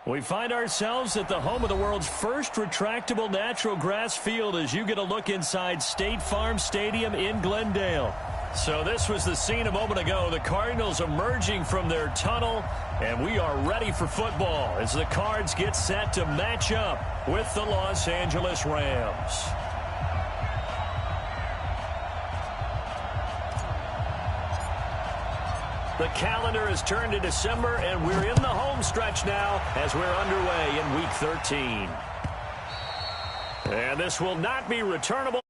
We find ourselves at the home of the world's first retractable natural grass field as you get a look inside State Farm Stadium in Glendale. So this was the scene a moment ago. The Cardinals emerging from their tunnel, and we are ready for football as the Cards get set to match up with the Los Angeles Rams. The calendar has turned to December, and we're in the home stretch now as we're underway in Week 13. And this will not be returnable.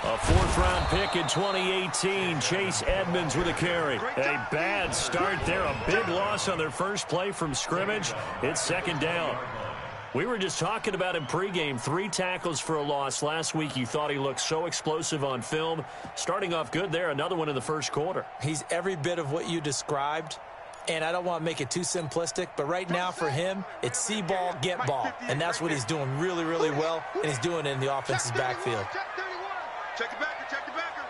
A fourth-round pick in 2018, Chase Edmonds with a carry. A bad start there, a big loss on their first play from scrimmage. It's second down. We were just talking about him pregame, 3 tackles for a loss. Last week you thought he looked so explosive on film. Starting off good there, another one in the first quarter. He's every bit of what you described. And I don't want to make it too simplistic, but right now for him, it's see ball, get ball. And that's what he's doing really, really well, and he's doing it in the offense's backfield. Check the backer, check the backer.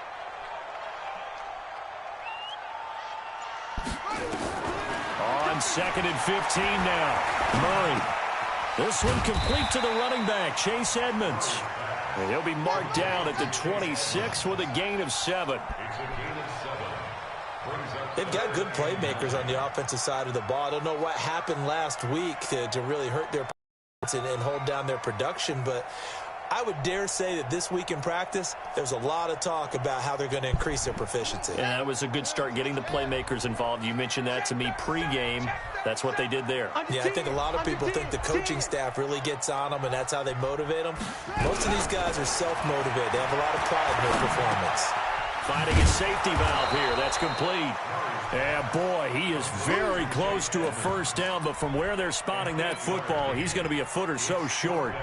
On 2nd and 15 now. Murray. This one complete to the running back, Chase Edmonds. And he'll be marked down at the 26 with a gain of 7. They've got good playmakers on the offensive side of the ball. I don't know what happened last week to really hurt their and hold down their production, but I would dare say that this week in practice, there's a lot of talk about how they're going to increase their proficiency. Yeah, that was a good start getting the playmakers involved. You mentioned that to me pregame. That's what they did there. Yeah, I think a lot of people think the coaching staff really gets on them, and that's how they motivate them. Most of these guys are self-motivated. They have a lot of pride in their performance. Finding a safety valve here. That's complete. And, boy, he is very close to a first down, but from where they're spotting that football, he's going to be a foot or so short.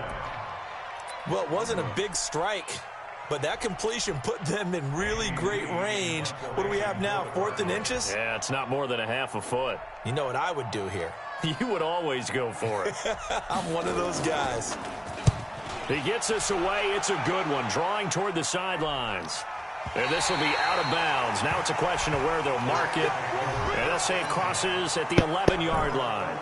Well, it wasn't a big strike, but that completion put them in really great range. What do we have now, 4th and inches? Yeah, it's not more than a half a foot. You know what I would do here? You would always go for it. I'm one of those guys. He gets us away. It's a good one, drawing toward the sidelines. And this will be out of bounds. Now it's a question of where they'll mark it. And they'll say it crosses at the 11-yard line.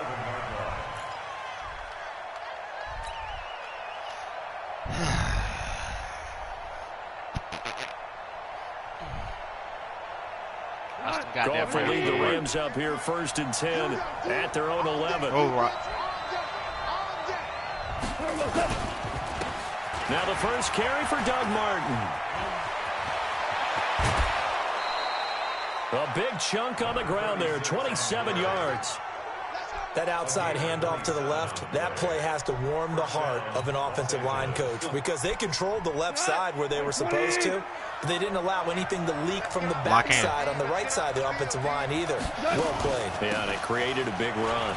Goff will lead the Rams up here 1st and 10 at their own 11. Oh, right. Now the first carry for Doug Martin. A big chunk on the ground there, 27 yards. That outside handoff to the left, that play has to warm the heart of an offensive line coach because they controlled the left side where they were supposed to, but they didn't allow anything to leak from the backside on the right side of the offensive line either. Well played. Yeah, and it created a big run.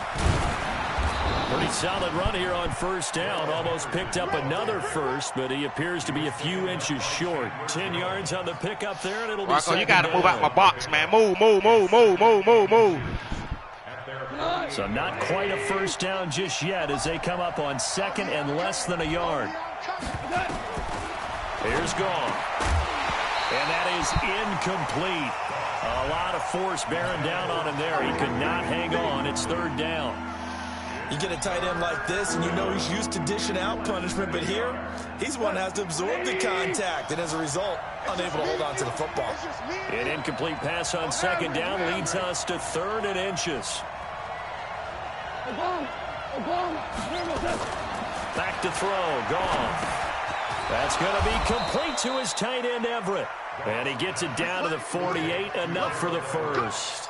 Pretty solid run here on first down. Almost picked up another first, but he appears to be a few inches short. 10 yards on the pickup there, and it'll be Rocco, you got to move out my box, man. Move, move, move, move, move, move, move. So not quite a first down just yet as they come up on 2nd and less than a yard. Here's Goff. And that is incomplete. A lot of force bearing down on him there. He could not hang on. It's 3rd down. You get a tight end like this, and you know he's used to dishing out punishment, but here, he's one that has to absorb the contact, and as a result, unable to hold on to the football. An incomplete pass on 2nd down leads us to 3rd and inches. Back to throw, Goff. That's going to be complete to his tight end, Everett. And he gets it down to the 48, enough for the first.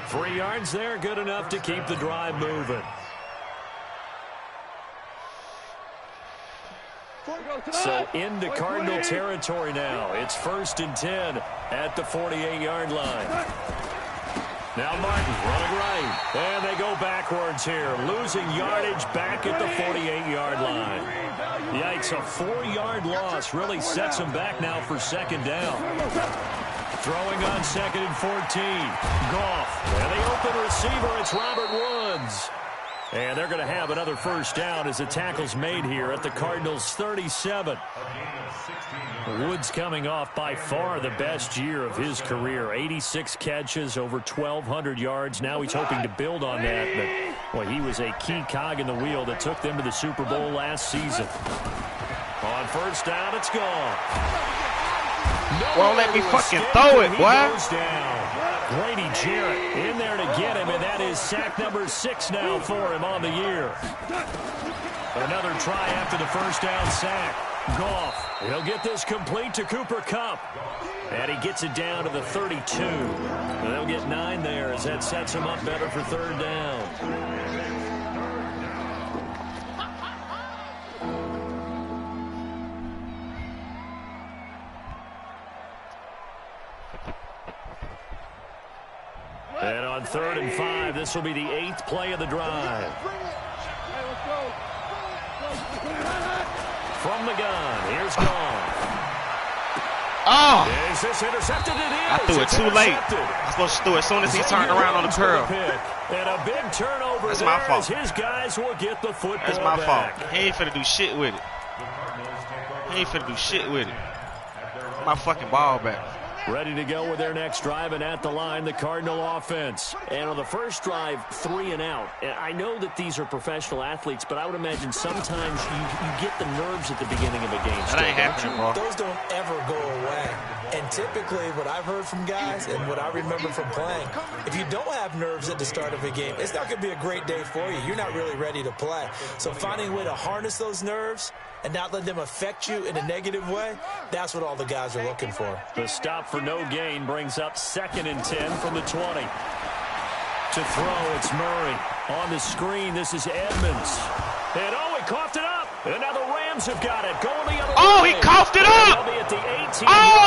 3 yards there, good enough to keep the drive moving. So into Cardinal territory now. It's 1st and 10 at the 48-yard line. Now Martin running right. And they go backwards here. Losing yardage back at the 48-yard line. Yikes, a 4-yard loss really sets them back now for 2nd down. Throwing on 2nd and 14. Goff. And the open receiver, it's Robert Woods. And they're going to have another 1st down as the tackle's made here at the Cardinals' 37. Woods coming off by far the best year of his career. 86 catches, over 1,200 yards. Now he's hoping to build on that. But, well, he was a key cog in the wheel that took them to the Super Bowl last season. On 1st down, it's gone. Won't let me fucking throw it, boy. Grady Jarrett in there to get him, and that is sack number 6 now for him on the year. Another try after the 1st down sack. Goff, he'll get this complete to Cooper Kupp. And he gets it down to the 32. And they'll get 9 there as that sets him up better for 3rd down. And on 3rd and 5, this will be the 8th play of the drive. From the gun, here's Goff. Oh! Is this intercepted? It is. I threw it too late. I'm supposed to throw it as soon as he turned around on the curl. And a big turnover. That's my fault. His guys will get the football That's my back. fault. He ain't finna do shit with it. He ain't finna do shit with it. My fucking ball back. Ready to go with their next drive, and at the line, the Cardinal offense. And on the first drive, 3 and out. And I know that these are professional athletes, but I would imagine sometimes you get the nerves at the beginning of a game. That ain't happening, bro. Those don't ever go away. And typically, what I've heard from guys and what I remember from playing, if you don't have nerves at the start of a game, it's not going to be a great day for you. You're not really ready to play. So finding a way to harness those nerves and not let them affect you in a negative way, that's what all the guys are looking for. The stop for no gain brings up 2nd and 10 from the 20. To throw, it's Murray. On the screen, this is Edmonds. And he coughed it up. And now the Rams have got it. Going the other way. He coughed it up.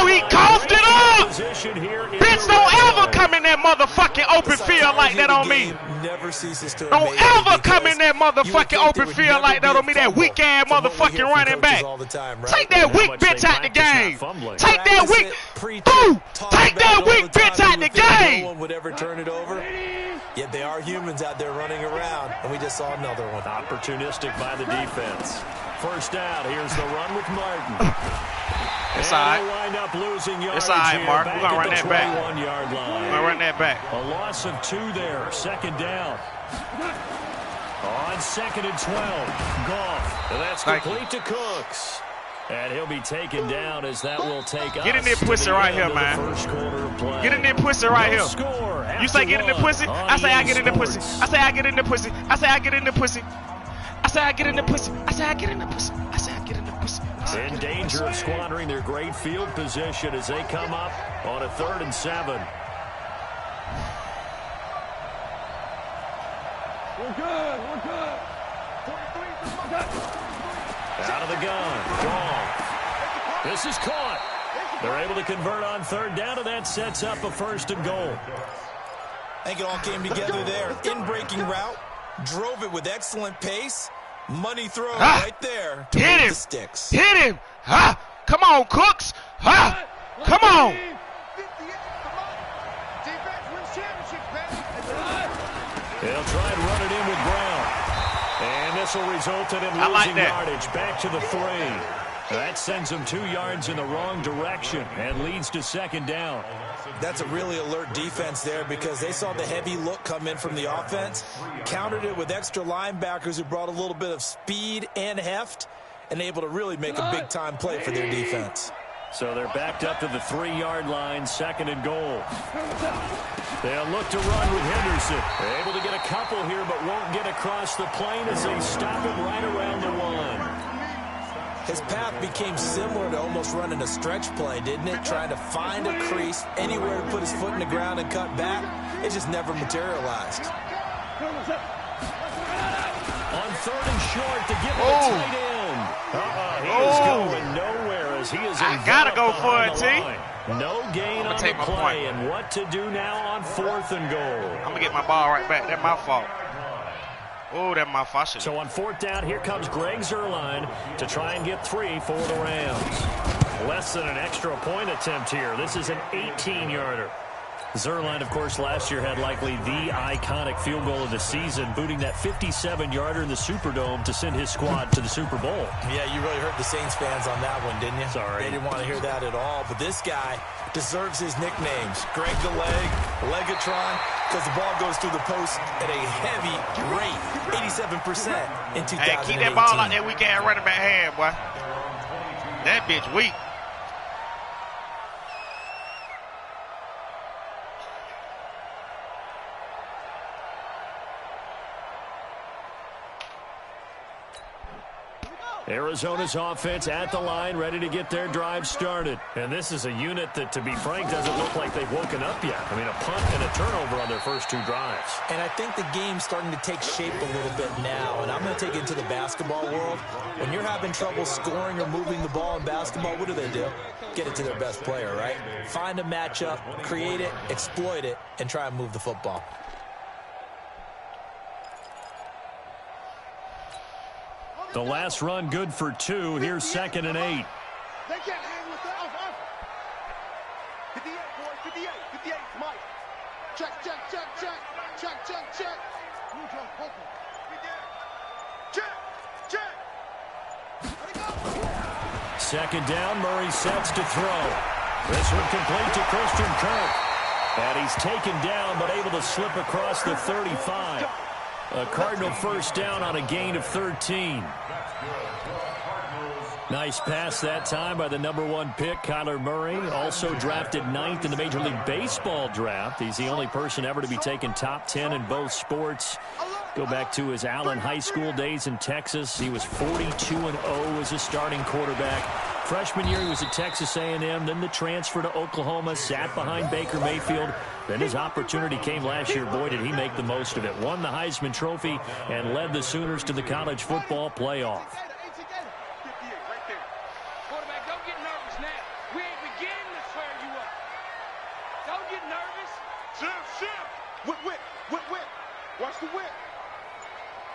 He coughed it up. Bitch, don't ever come in that motherfucking open field like that on me. Never ceases to don't ever come in that motherfucking open field like that on me, that weak ass motherfucking running back. Take that weak bitch out the game. Take that weak. Take that weak bitch out the game. No one would ever turn it over. Yet they are humans out there running around, and we just saw another one. Opportunistic by the defense. 1st down. Here's the run with Martin. It's all right. Wind up losing it's all right, Mark. We're going to run that back. We're going to run that back. A loss of 2 there. 2nd down. On 2nd and 12. Goff. And that's complete to Cooks. And he'll be taken down as that will take us. Get in there pussy right here, man. Get in there pussy right here. You say get in the pussy. I say I get in the pussy. I say I get in the pussy. I say I get in the pussy. I say I get in the pussy. I say I get in the pussy. I say I get in the pussy. In danger of squandering their great field position as they come up on a 3rd and 7. We're good. Out of the gun. Goff. This is caught. They're able to convert on 3rd down, and that sets up a 1st and goal. I think it all came together there. In-breaking route. Drove it with excellent pace. Money throw right there. To hit him. The sticks. Hit him. Come on, Cooks. Come on. They'll try and run it in with Brown. And this will result in him losing yardage back to the 3. That sends him 2 yards in the wrong direction and leads to 2nd down. That's a really alert defense there because they saw the heavy look come in from the offense, countered it with extra linebackers who brought a little bit of speed and heft, and able to really make a big-time play for their defense. So they're backed up to the 3-yard line, 2nd and goal. They'll look to run with Henderson. They're able to get a couple here, but won't get across the plane as they stop him right around the 1. His path became similar to almost running a stretch play, didn't it? Trying to find a crease, anywhere to put his foot in the ground and cut back. It just never materialized. On 3rd and short to give it a tight end. He is as he is I gotta go for it, T. No gain on the play, and what to do now on 4th and goal. I'm gonna get my ball right back. That's my fault. Oh, that's my fault. So on 4th down, here comes Greg Zuerlein to try and get 3 for the Rams. Less than an extra point attempt here. This is an 18-yarder. Zuerlein, of course, last year had likely the iconic field goal of the season, booting that 57-yarder in the Superdome to send his squad to the Super Bowl. Yeah, you really hurt the Saints fans on that one, didn't you? Sorry. They didn't want to hear that at all. But this guy deserves his nicknames. Greg the Leg, Legatron, because the ball goes through the post at a heavy rate, 87% in 2018. Hey, keep that ball out there. We can't run it back hand, boy. That bitch weak. Arizona's offense at the line, ready to get their drive started. And this is a unit that, to be frank, doesn't look like they've woken up yet. I mean, a punt and a turnover on their first 2 drives. And I think the game's starting to take shape a little bit now. And I'm going to take it into the basketball world. When you're having trouble scoring or moving the ball in basketball, what do? Get it to their best player, right? Find a matchup, create it, exploit it, and try and move the football. The last run good for 2. Here's 2nd and 8. They can't hang with that. 58, boys. 58. 58, Mike. Check. Check. 2nd down, Murray sets to throw. This one complete to Christian Kirk. And he's taken down, but able to slip across the 35. A Cardinal first down on a gain of 13. Nice pass that time by the #1 pick, Kyler Murray. Also drafted 9th in the Major League Baseball draft. He's the only person ever to be taken top 10 in both sports. Go back to his Allen High School days in Texas. He was 42-0 as a starting quarterback. Freshman year, he was at Texas A&M. Then the transfer to Oklahoma, sat behind Baker Mayfield. Then his opportunity came last year. Boy, did he make the most of it. Won the Heisman Trophy and led the Sooners to the college football playoff. Quarterback, don't get nervous now. We ain't beginning to swear you up. Don't get nervous. Shift. Whip. Watch the whip.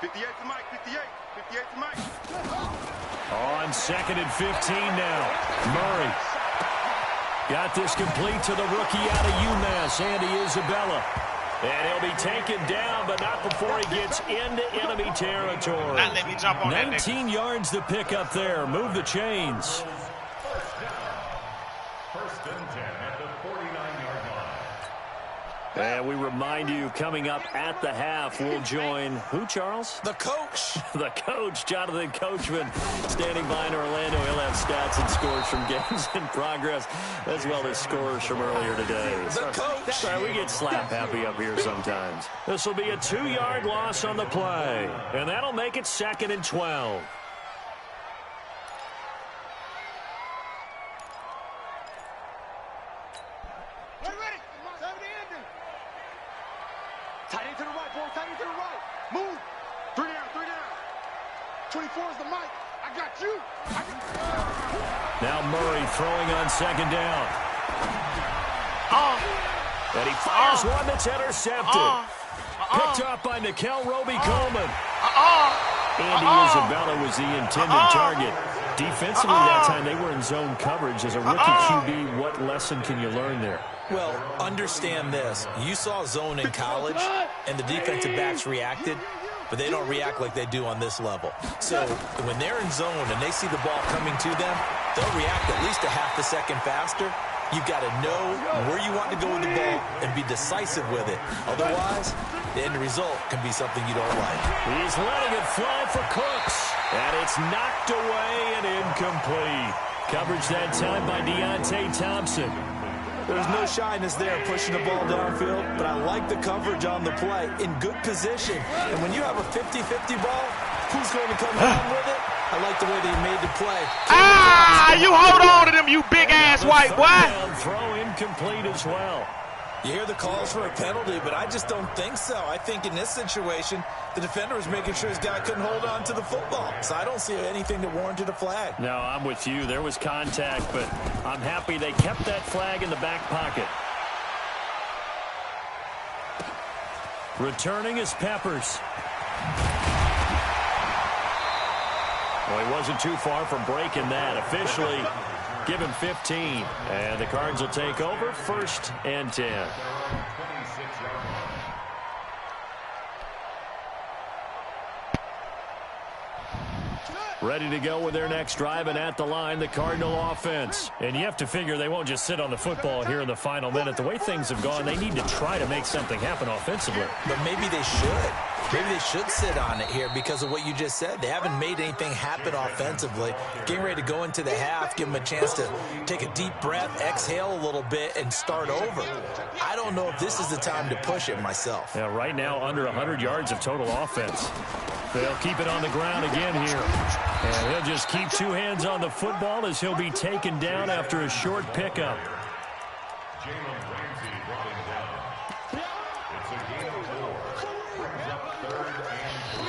58 to Mike. 58 to Mike. On 2nd and 15 now. Murray got this complete to the rookie out of UMass, Andy Isabella. And he'll be taken down, but not before he gets into enemy territory. Not let me jump on 19 yards to pick up there. Move the chains. First and 10 at the 49-yard line. And we remind you, coming up at the half, we'll join who, Charles? The coach. The coach, Jonathan Coachman, standing by in Orlando. He'll have stats and scores from games in progress, as well as scores from earlier today. The coach. Sorry, we get slap happy up here sometimes. This will be a 2-yard loss on the play, and that'll make it 2nd and 12. Tight end to the right, boy. Tight end to the right. Move. 3 down. 24 is the mic. I got you. Now Murray throwing on 2nd down. And he fires one that's intercepted. Picked up by Nickel Roby-Coleman. Andy Isabella was the intended target. Defensively that time, they were in zone coverage. As a rookie QB, what lesson can you learn there? Well, understand this. You saw zone in college, and the defensive backs reacted, but they don't react like they do on this level. So when they're in zone and they see the ball coming to them, they'll react at least a half a second faster. You've got to know where you want to go with the ball and be decisive with it. Otherwise, the end result can be something you don't like. He's letting it fly for Cooks. And it's knocked away and incomplete. Coverage that time by Deontay Thompson. There's no shyness there pushing the ball downfield, but I like the coverage on the play in good position. And when you have a 50-50 ball, who's going to come down with it? I like the way they made the play. You hold on to them, you big-ass white boy. Throw incomplete as well. You hear the calls for a penalty, but I just don't think so. I think in this situation, the defender was making sure his guy couldn't hold on to the football. So I don't see anything that warranted a flag. No, I'm with you. There was contact, but I'm happy they kept that flag in the back pocket. Returning is Peppers. Well, he wasn't too far from breaking that. Officially, give him 15. And the Cards will take over 1st and 10. Ready to go with their next drive, and at the line, the Cardinal offense. And you have to figure they won't just sit on the football here in the final minute. The way things have gone, they need to try to make something happen offensively. But maybe they should. Maybe they should sit on it here because of what you just said. They haven't made anything happen offensively. Getting ready to go into the half, give them a chance to take a deep breath, exhale a little bit, and start over. I don't know if this is the time to push it myself. Yeah, right now, under 100 yards of total offense. They'll keep it on the ground again here. And he'll just keep two hands on the football as he'll be taken down after a short pickup.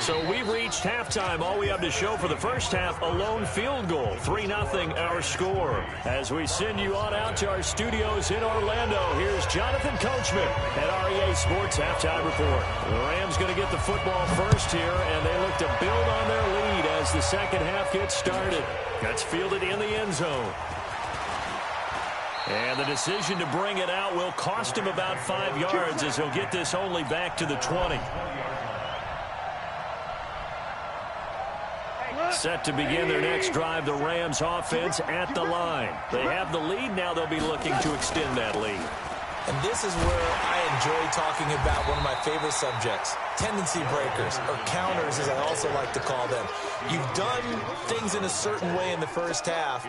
So we've reached halftime. All we have to show for the first half, a lone field goal. 3-0 our score. As we send you on out to our studios in Orlando, here's Jonathan Coachman at REA Sports Halftime Report. The Rams going to get the football first here, and they look to build on their lead as the second half gets started. That's fielded in the end zone. And the decision to bring it out will cost him about 5 yards as he'll get this only back to the 20. Set to begin their next drive, the Rams offense at the line. They have the lead. Now they'll be looking to extend that lead. And this is where I enjoy talking about one of my favorite subjects, tendency breakers, or counters as I also like to call them. You've done things in a certain way in the first half,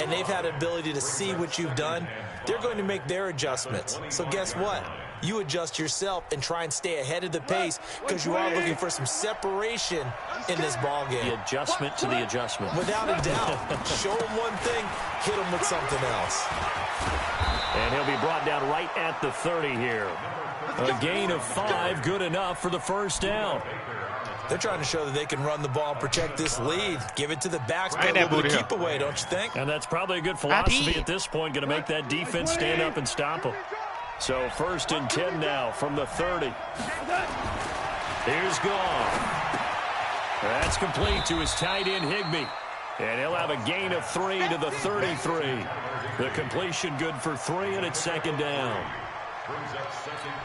and they've had an ability to see what you've done. They're going to make their adjustments. So guess what? You adjust yourself and try and stay ahead of the pace because you are looking for some separation in this ball game. The adjustment to the adjustment. Without a doubt. Show them one thing, hit them with something else. And he'll be brought down right at the 30 here. A gain of 5, good enough for the first down. They're trying to show that they can run the ball and protect this lead. Give it to the backs, but a little bit of keep away, don't you think? And that's probably a good philosophy at this point, going to make that defense stand up and stop them. So 1st and 10 now from the 30. Here's Goff. That's complete to his tight end, Higbee. And he'll have a gain of 3 to the 33. The completion good for 3, and it's 2nd down.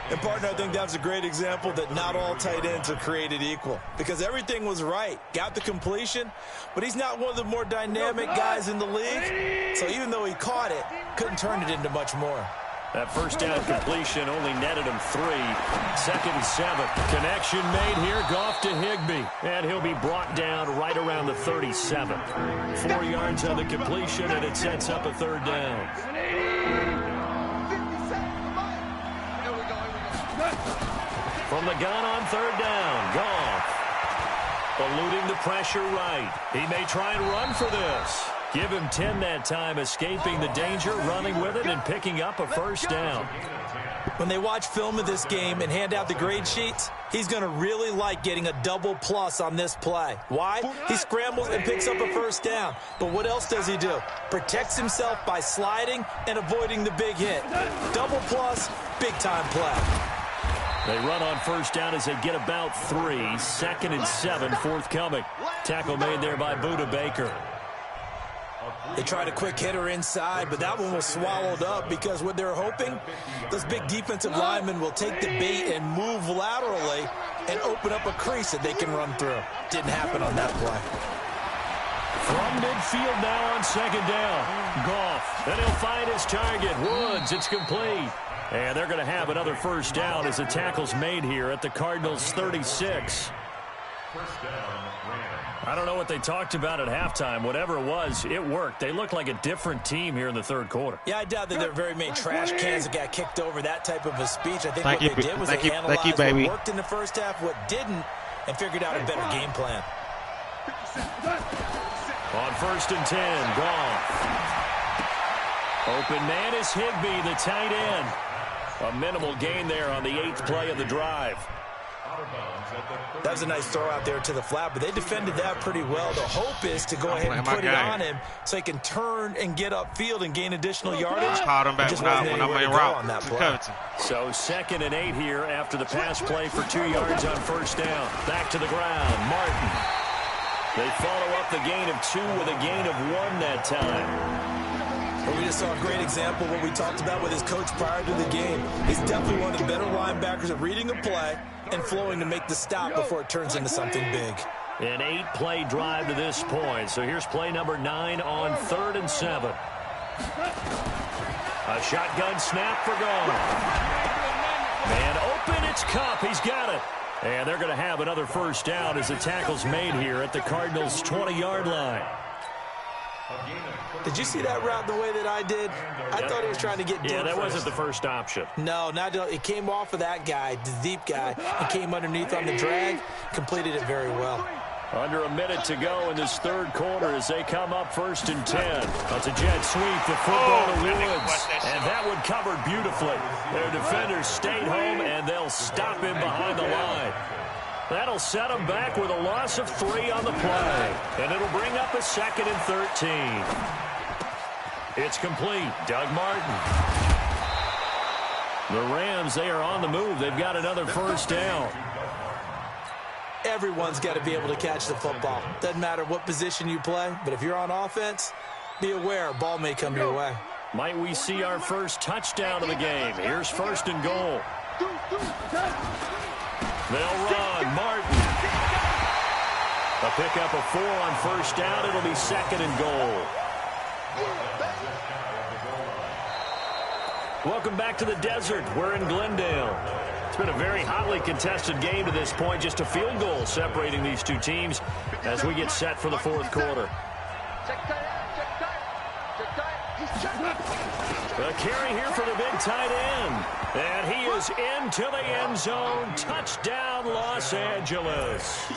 And, partner, I think that was a great example that not all tight ends are created equal because everything was right. Got the completion, but he's not one of the more dynamic guys in the league. So even though he caught it, couldn't turn it into much more. That first down completion only netted him 3. 2nd and 7. Connection made here. Goff to Higbee. And he'll be brought down right around the 37. 4 yards on the completion, and it sets up a 3rd down. From the gun on 3rd down, Goff. Eluding the pressure right. He may try and run for this. Give him 10 that time, escaping the danger, running with it, and picking up a 1st down. When they watch film of this game and hand out the grade sheets, he's going to really like getting a double plus on this play. Why? He scrambles and picks up a 1st down. But what else does he do? Protects himself by sliding and avoiding the big hit. Double plus, big-time play. They run on 1st down as they get about 3. 2nd and 7 forthcoming. Tackle made there by Buda Baker. They tried a quick hitter inside, but that one was swallowed up because what they're hoping, those big defensive linemen will take the bait and move laterally and open up a crease that they can run through. Didn't happen on that play. From midfield now on 2nd down. Goff. Then he'll find his target. Woods. It's complete. And they're going to have another 1st down as the tackle's made here at the Cardinals' 36. I don't know what they talked about at halftime. Whatever it was, it worked. They looked like a different team here in the 3rd quarter. Yeah, I doubt that there are very many trash cans that got kicked over, that type of a speech. I think what they did was they analyzed what worked in the first half, what didn't, and figured out a better game plan. On 1st and 10, Goff. Open man is Higbee, the tight end. A minimal gain there on the 8th play of the drive. That was a nice throw out there to the flat, but they defended that pretty well. The hope is to go ahead and put it on him so he can turn and get upfield and gain additional yardage. Caught him back when I'm in route. So 2nd and 8 here after the pass play for 2 yards on first down. Back to the ground. Martin. They follow up the gain of 2 with a gain of 1 that time. Well, we just saw a great example of what we talked about with his coach prior to the game. He's definitely one of the better linebackers at reading a play and flowing to make the stop before it turns into something big. An 8-play drive to this point. So here's play number 9 on 3rd and 7. A shotgun snap for Gone. Man open, it's Cup. He's got it. And they're going to have another first down as the tackle's made here at the Cardinals' 20-yard line. Did you see that route the way that I did? I thought he was trying to get deep. Yeah, that wasn't the first option. No, it came off of that guy, the deep guy, and came underneath on the drag, completed it very well. Under a minute to go in this 3rd quarter as they come up 1st and 10. That's a jet sweep, the football to Woods. And that one covered beautifully. Their defenders stayed home, and they'll stop him behind the line. That'll set them back with a loss of 3 on the play. And it'll bring up a 2nd and 13. It's complete. Doug Martin. The Rams, they are on the move. They've got another first down. Everyone's got to be able to catch the football. Doesn't matter what position you play, but if you're on offense, be aware a ball may come your way. Might we see our first touchdown of the game? Here's 1st and goal. They'll run. Martin. A pickup of 4 on first down. It'll be 2nd and goal. Welcome back to the desert. We're in Glendale. It's been a very hotly contested game to this point. Just a field goal separating these two teams as we get set for the 4th quarter. A carry here for the big tight end. And he is into the end zone. Touchdown, Los Angeles.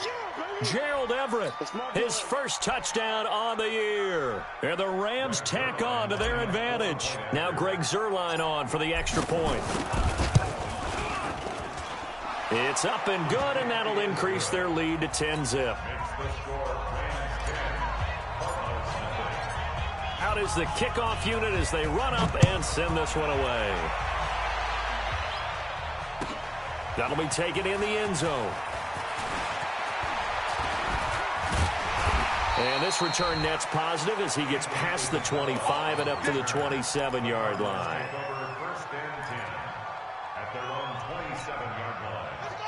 Gerald Everett, his first touchdown on the year. And the Rams tack on to their advantage. Now Greg Zuerlein on for the extra point. It's up and good, and that'll increase their lead to 10-zip. Out is the kickoff unit as they run up and send this one away. That'll be taken in the end zone. And this return net's positive as he gets past the 25 and up to the 27-yard line.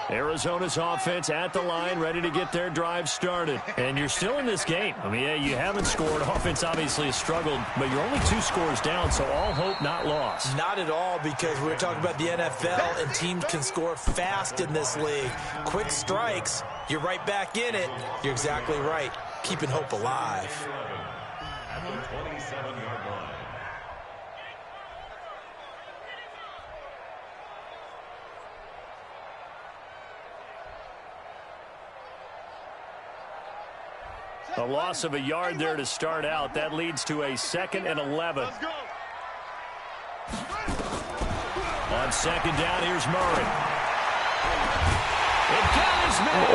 Arizona's offense at the line, ready to get their drive started. And you're still in this game. I mean, yeah, you haven't scored. Offense obviously has struggled, but you're only 2 scores down, so all hope not lost. Not at all, because we're talking about the NFL, and teams can score fast in this league. Quick strikes, you're right back in it. You're exactly right. Keeping hope alive. At the 27-yard line. A loss of a yard there to start out. That leads to a 2nd and 11. On 2nd down, here's Murray. It got his man.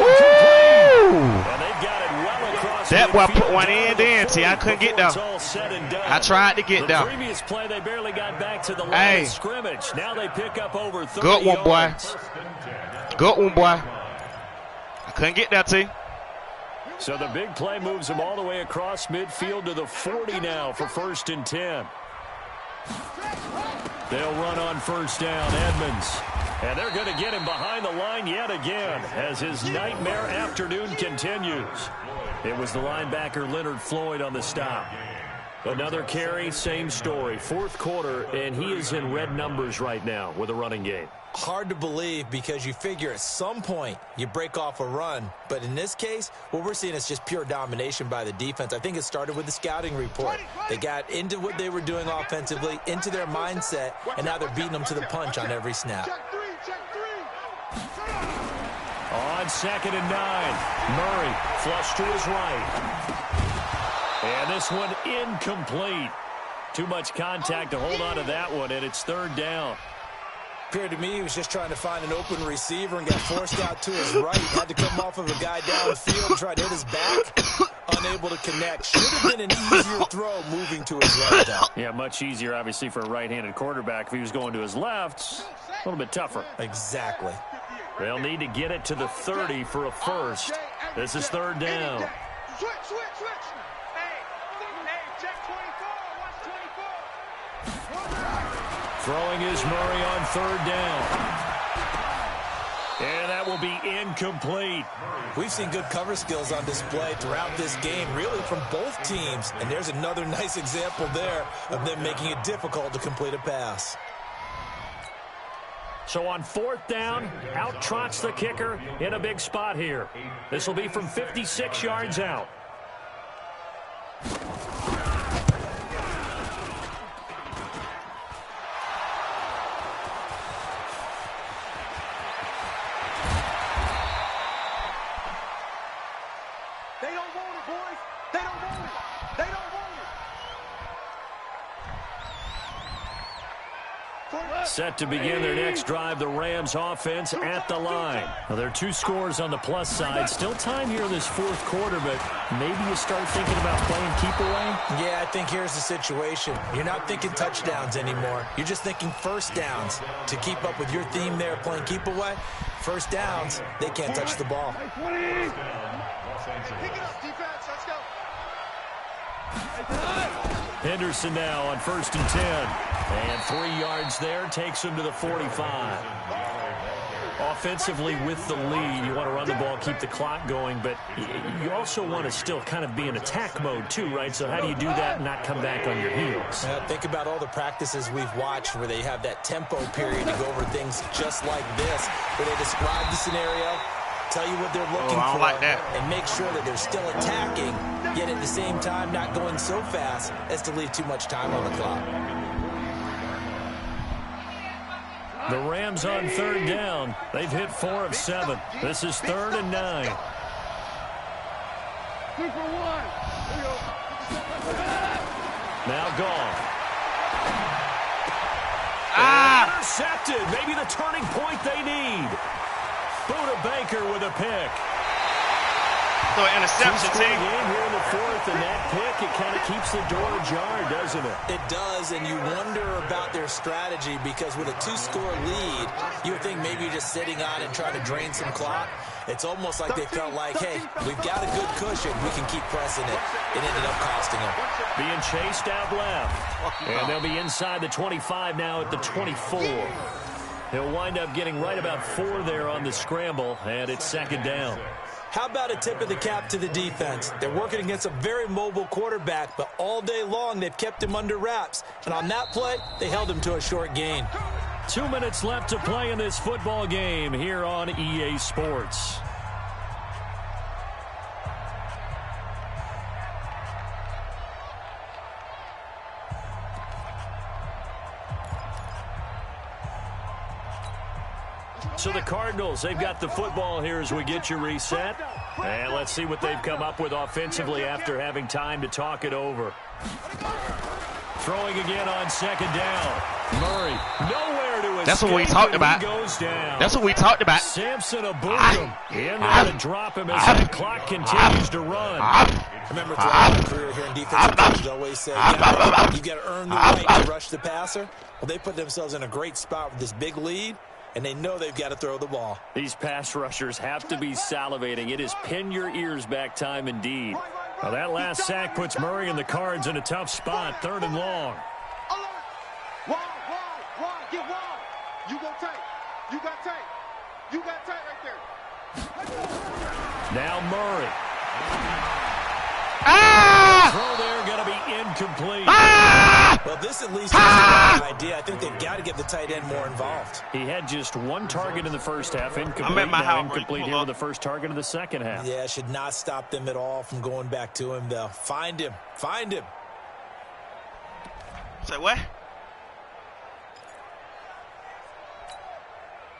And they've got it well across. That boy put one in, see, I couldn't get down. I tried to get down. The previous play, they barely got back to the line of scrimmage. Now they pick up over 30 Good one, yards. boy. Good one, boy. I couldn't get that, T. So the big play moves them all the way across midfield to the 40 now for 1st and 10. They'll run on first down, Edmonds. And they're going to get him behind the line yet again as his nightmare afternoon continues. It was the linebacker Leonard Floyd on the stop. Another carry, same story. 4th quarter, and he is in red numbers right now with a running game. Hard to believe because you figure at some point you break off a run. But in this case, what we're seeing is just pure domination by the defense. I think it started with the scouting report. They got into what they were doing offensively, into their mindset, and now they're beating them to the punch on every snap. On 2nd and 9, Murray flush to his right. And this one incomplete. Too much contact to hold on to that one, and it's 3rd down. Appeared to me he was just trying to find an open receiver and got forced out to his right. Had to come off of a guy downfield and try to hit his back. Unable to connect. Should have been an easier throw moving to his right now. Yeah, much easier, obviously, for a right-handed quarterback. If he was going to his left, a little bit tougher. Exactly. They'll need to get it to the 30 for a first. This is third down. Switch. Hey, check 24. Watch 24. Throwing is Murray on third down. And that will be incomplete. We've seen good cover skills on display throughout this game, really from both teams. And there's another nice example there of them making it difficult to complete a pass. So on fourth down, out trots the kicker in a big spot here. This will be from 56 yards out. Set to begin their next drive, the Rams offense at the line. Now, there are 2 scores on the plus side. Still time here in this fourth quarter, but maybe you start thinking about playing keep away? Yeah, I think here's the situation. You're not thinking touchdowns anymore. You're just thinking first downs. To keep up with your theme there, playing keep away, first downs, they can't touch the ball. Pick it up, defense. Let's go. Henderson now on 1st and 10. And 3 yards there takes him to the 45. Offensively with the lead, you want to run the ball, keep the clock going, but you also want to still kind of be in attack mode too, right? So how do you do that and not come back on your heels? Think about all the practices we've watched where they have that tempo period to go over things just like this, where they describe the scenario, tell you what they're looking for, like that. And make sure that they're still attacking, yet at the same time not going so fast as to leave too much time on the clock. The Rams on third down. They've hit 4 of 7. This is 3rd and 9. 2 for 1. Now gone. Intercepted. Maybe the turning point they need. Buda Baker with a pick. So an interception, team. Game here in the 4th, and that pick, it kind of keeps the door ajar, doesn't it? It does, and you wonder about their strategy because with a 2-score lead, you would think maybe you're just sitting on and trying to drain some clock. It's almost like they felt like, hey, we've got a good cushion. We can keep pressing it. It ended up costing them. Being chased out left. And they'll be inside the 25 now at the 24. He'll wind up getting right about 4 there on the scramble, and it's 2nd down. How about a tip of the cap to the defense? They're working against a very mobile quarterback, but all day long they've kept him under wraps. And on that play, they held him to a short gain. 2 minutes left to play in this football game here on EA Sports. So the Cardinals, they've got the football here as we get you reset. And let's see what they've come up with offensively after having time to talk it over. Throwing again on 2nd down. Murray, nowhere to escape. That's what we talked about. Goes down. That's what we talked about. Samson Abukum in there to drop him as the clock continues to run. I remember throughout my career here in defensive coaches always say, you've got to earn the right to rush the passer. Well, they put themselves in a great spot with this big lead, and they know they've got to throw the ball. These pass rushers have to be salivating. It is pin your ears back time indeed. Now that last sack puts Murray and the Cards in a tough spot, 3rd and long. Wide, get wide. You go tight. You got tight. You got tight right there. Now Murray. Throw there going to be incomplete. Well, this at least is an idea. I think they've got to get the tight end more involved. He had just 1 target in the first half. Incomplete. I'm at my house. Incomplete here with the first target of the second half. Yeah, should not stop them at all from going back to him, though. Find him. Find him. Say what?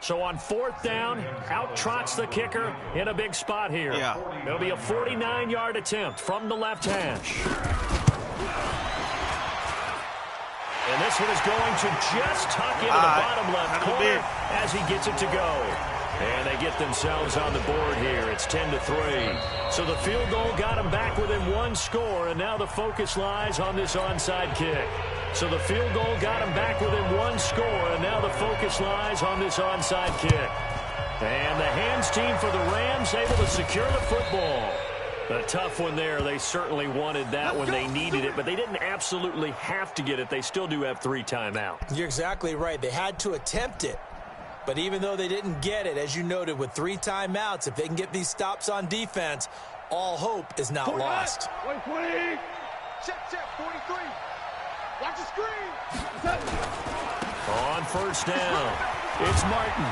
So on 4th down, out trots the kicker in a big spot here. Yeah. It'll be a 49-yard attempt from the left hash. And this one is going to just tuck into the bottom left corner as he gets it to go. And they get themselves on the board here. It's 10-3. So the field goal got them back within one score, and now the focus lies on this onside kick. So the field goal got them back within one score, and now the focus lies on this onside kick. And the hands team for the Rams able to secure the football. A tough one there. They certainly wanted that when they needed it, but they didn't absolutely have to get it. They still do have 3 timeouts. You're exactly right. They had to attempt it. But even though they didn't get it, as you noted, with 3 timeouts, if they can get these stops on defense, all hope is not lost. 20. Check, 43. Watch the screen. On first down, it's Martin.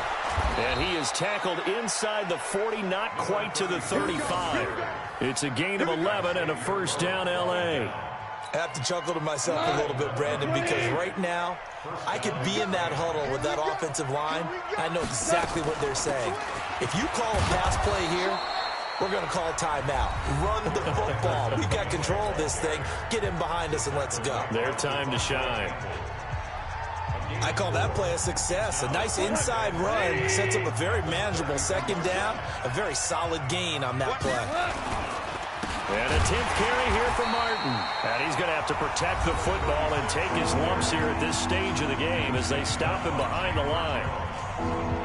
And he is tackled inside the 40, not quite to the 35. It's a gain of 11 and a first down, L.A. I have to chuckle to myself a little bit, Brandon, because right now I could be in that huddle with that offensive line. I know exactly what they're saying. If you call a pass play here, we're going to call a timeout. Run the football. We've got control of this thing. Get in behind us and let's go. Their time to shine. I call that play a success. A nice inside run sets up a very manageable second down. A very solid gain on that play. And a 10th carry here for Martin. And he's going to have to protect the football and take his lumps here at this stage of the game as they stop him behind the line.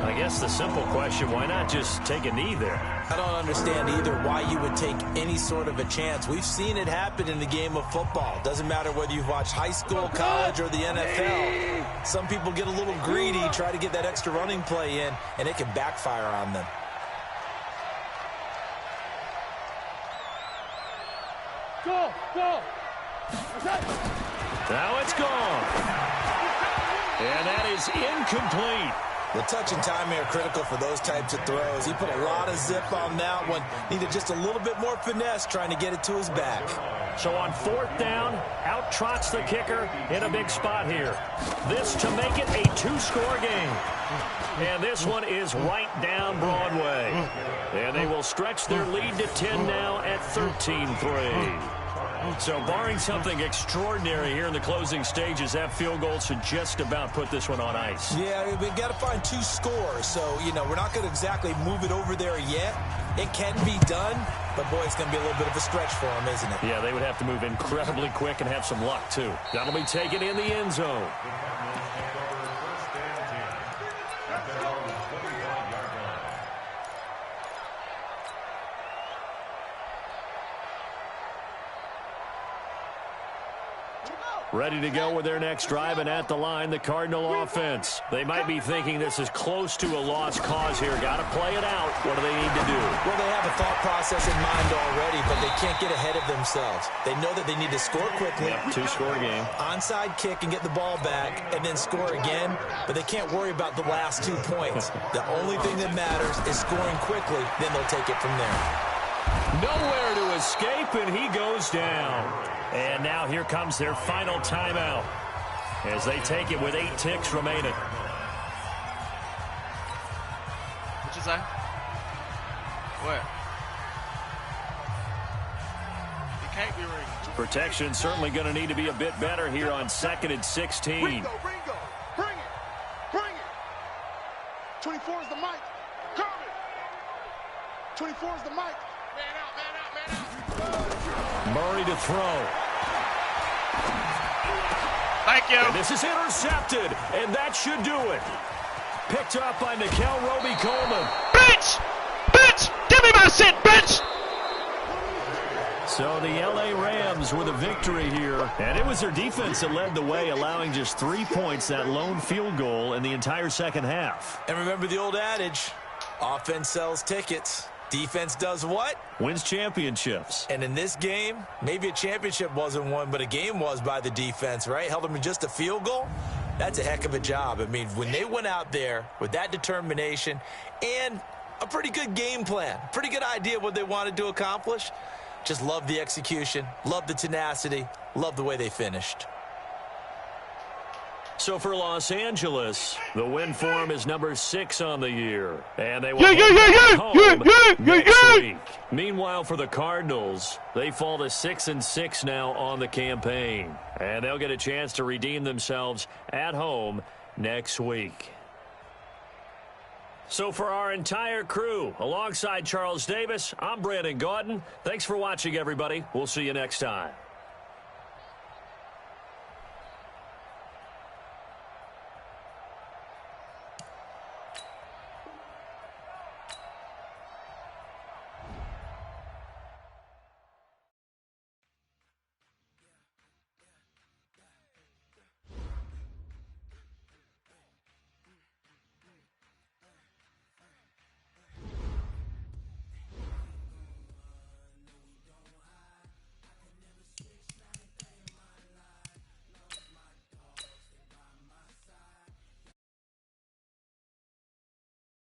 I guess the simple question, why not just take a knee there? I don't understand either why you would take any sort of a chance. We've seen it happen in the game of football. Doesn't matter whether you've watched high school, college, or the NFL. Some people get a little greedy, try to get that extra running play in, and it can backfire on them. Go. Now it's gone. And that is incomplete. The touch and timing are critical for those types of throws. He put a lot of zip on that one. Needed just a little bit more finesse trying to get it to his back. So on 4th down, out trots the kicker in a big spot here. This to make it a 2-score game. And this one is right down Broadway. And they will stretch their lead to 10 now at 13-3. So barring something extraordinary here in the closing stages, that field goal should just about put this one on ice. Yeah, we've got to find 2 scores. So, we're not going to exactly move it over there yet. It can be done, but, boy, it's going to be a little bit of a stretch for them, isn't it? Yeah, they would have to move incredibly quick and have some luck, too. That'll be taken in the end zone. Ready to go with their next drive, and at the line, the Cardinal offense. They might be thinking this is close to a lost cause here. Got to play it out. What do they need to do? Well, they have a thought process in mind already, but they can't get ahead of themselves. They know that they need to score quickly. Yep, 2-score game. Onside kick and get the ball back, and then score again. But they can't worry about the last 2 points. The only thing that matters is scoring quickly. Then they'll take it from there. Nowhere to escape, and he goes down. And now here comes their final timeout as they take it with 8 ticks remaining. What'd you say? What? It can't be ringing. Protection certainly going to need to be a bit better here on 2nd and 16. Ringo. Bring it. 24 is the mic. Coming. 24 is the mic. Man out. Murray to throw. Thank you. And this is intercepted, and that should do it. Picked up by Nickel Roby-Coleman. Bitch! Give me my shit, bitch! So the L.A. Rams with a victory here, and it was their defense that led the way, allowing just 3 points, that lone field goal in the entire second half. And remember the old adage, offense sells tickets. Defense does what? Wins championships. And in this game, maybe a championship wasn't won, but a game was by the defense, right? Held them to just a field goal. That's a heck of a job. I mean, when they went out there with that determination and a pretty good game plan, pretty good idea of what they wanted to accomplish, just love the execution, love the tenacity, love the way they finished. So for Los Angeles, the win form is number 6 on the year. And they will home next week. Meanwhile, for the Cardinals, they fall to 6-6 now on the campaign. And they'll get a chance to redeem themselves at home next week. So for our entire crew, alongside Charles Davis, I'm Brandon Gaudin. Thanks for watching, everybody. We'll see you next time.